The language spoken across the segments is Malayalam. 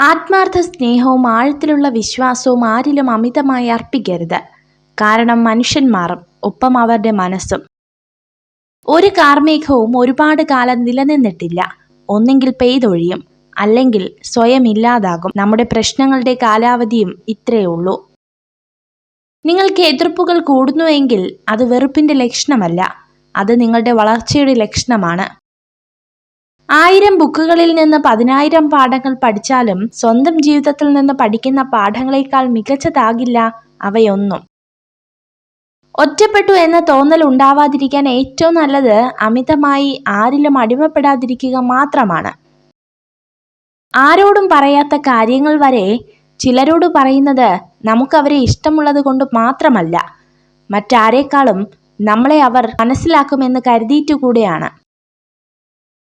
ആത്മാർത്ഥ സ്നേഹവും ആഴത്തിലുള്ള വിശ്വാസവും ആരിലും അമിതമായി അർപ്പിക്കരുത്. കാരണം മനുഷ്യൻ മാറും, ഒപ്പം അവരുടെ മനസ്സും. ഒരു കാർമേഘവും ഒരുപാട് കാലം നിലനിന്നിട്ടില്ല. ഒന്നെങ്കിൽ പെയ്തൊഴിയും, അല്ലെങ്കിൽ സ്വയം ഇല്ലാതാകും. നമ്മുടെ പ്രശ്നങ്ങളുടെ കാലാവധിയും ഇത്രയേ ഉള്ളൂ. നിങ്ങൾക്ക് എതിർപ്പുകൾ കൂടുന്നുവെങ്കിൽ അത് വെറുപ്പിന്റെ ലക്ഷണമല്ല, അത് നിങ്ങളുടെ വളർച്ചയുടെ ലക്ഷണമാണ്. 1000 ബുക്കുകളിൽ നിന്ന് 10,000 പാഠങ്ങൾ പഠിച്ചാലും സ്വന്തം ജീവിതത്തിൽ നിന്ന് പഠിക്കുന്ന പാഠങ്ങളെക്കാൾ മികച്ചതാകില്ല അവയൊന്നും. ഒറ്റപ്പെട്ടു എന്ന തോന്നൽ ഉണ്ടാവാതിരിക്കാൻ ഏറ്റവും നല്ലത് അമിതമായി ആരിലും അടിമപ്പെടാതിരിക്കുക മാത്രമാണ്. ആരോടും പറയാത്ത കാര്യങ്ങൾ വരെ ചിലരോട് പറയുന്നത് നമുക്കവരെ ഇഷ്ടമുള്ളത് കൊണ്ട് മാത്രമല്ല, മറ്റാരേക്കാളും നമ്മളെ അവർ മനസ്സിലാക്കുമെന്ന് കരുതിയിട്ടുകൂടെയാണ്.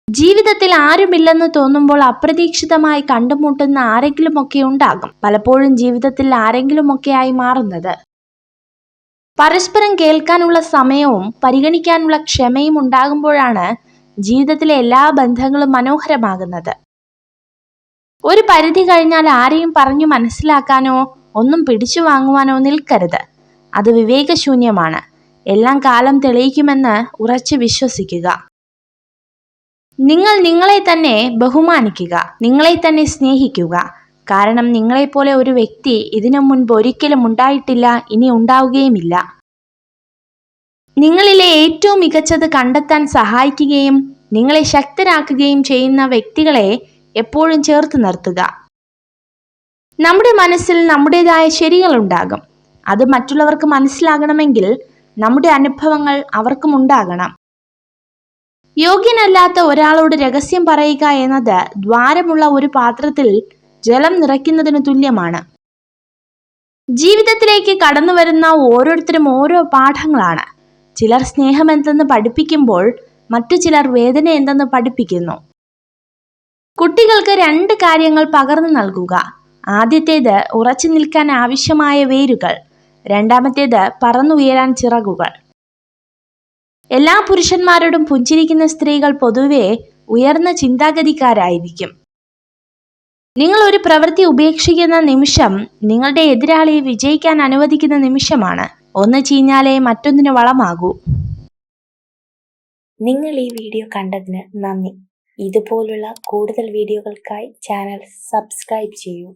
ജീവിതത്തിൽ ആരുമില്ലെന്ന് തോന്നുമ്പോൾ അപ്രതീക്ഷിതമായി കണ്ടുമുട്ടുന്ന ആരെങ്കിലുമൊക്കെ ഉണ്ടാകും പലപ്പോഴും ജീവിതത്തിൽ ആരെങ്കിലുമൊക്കെയായി മാറുന്നത്. പരസ്പരം കേൾക്കാനുള്ള സമയവും പരിഗണിക്കാനുള്ള ക്ഷമയും ഉണ്ടാകുമ്പോഴാണ് ജീവിതത്തിലെ എല്ലാ ബന്ധങ്ങളും മനോഹരമാകുന്നത്. ഒരു പരിധി കഴിഞ്ഞാൽ ആരെയും പറഞ്ഞു മനസ്സിലാക്കാനോ ഒന്നും പിടിച്ചു വാങ്ങുവാനോ നിൽക്കരുത്. അത് വിവേകശൂന്യമാണ്. എല്ലാം കാലം തെളിയിക്കുമെന്ന് ഉറച്ചു വിശ്വസിക്കുക. നിങ്ങൾ നിങ്ങളെ തന്നെ ബഹുമാനിക്കുക, നിങ്ങളെ തന്നെ സ്നേഹിക്കുക. കാരണം നിങ്ങളെപ്പോലെ ഒരു വ്യക്തി ഇതിനു മുൻപ് ഒരിക്കലും ഉണ്ടായിട്ടില്ല, ഇനി ഉണ്ടാവുകയുമില്ല. നിങ്ങളിലെ ഏറ്റവും മികച്ചത് കണ്ടെത്താൻ സഹായിക്കുകയും നിങ്ങളെ ശക്തരാക്കുകയും ചെയ്യുന്ന വ്യക്തികളെ എപ്പോഴും ചേർത്ത് നിർത്തുക. നമ്മുടെ മനസ്സിൽ നമ്മുടേതായ ശരികളുണ്ടാകും. അത് മറ്റുള്ളവർക്ക് മനസ്സിലാകണമെങ്കിൽ നമ്മുടെ അനുഭവങ്ങൾ അവർക്കും ഉണ്ടാകണം. യോഗ്യനല്ലാത്ത ഒരാളോട് രഹസ്യം പറയുക എന്നത് ദ്വാരമുള്ള ഒരു പാത്രത്തിൽ ജലം നിറയ്ക്കുന്നതിന് തുല്യമാണ്. ജീവിതത്തിലേക്ക് കടന്നു വരുന്ന ഓരോരുത്തരും ഓരോ പാഠങ്ങളാണ്. ചിലർ സ്നേഹം എന്തെന്ന് പഠിപ്പിക്കുമ്പോൾ മറ്റു ചിലർ വേദന എന്തെന്ന് പഠിപ്പിക്കുന്നു. കുട്ടികൾക്ക് 2 കാര്യങ്ങൾ പകർന്നു നൽകുക. ആദ്യത്തേത് ഉറച്ചു നിൽക്കാൻ ആവശ്യമായ വേരുകൾ, രണ്ടാമത്തേത് പറന്നുയരാൻ ചിറകുകൾ. എല്ലാ പുരുഷന്മാരോടും പുഞ്ചിരിക്കുന്ന സ്ത്രീകൾ പൊതുവെ ഉയർന്ന ചിന്താഗതിക്കാരായിരിക്കും. നിങ്ങൾ ഒരു പ്രവൃത്തി ഉപേക്ഷിക്കുന്ന നിമിഷം നിങ്ങളുടെ എതിരാളിയെ വിജയിക്കാൻ അനുവദിക്കുന്ന നിമിഷമാണ്. ഒന്ന് ചീഞ്ഞാലേ മറ്റൊന്നിന് വളമാകൂ. നിങ്ങൾ ഈ വീഡിയോ കണ്ടതിന് നന്ദി. ഇതുപോലുള്ള കൂടുതൽ വീഡിയോകൾക്കായി ചാനൽ സബ്സ്ക്രൈബ് ചെയ്യൂ.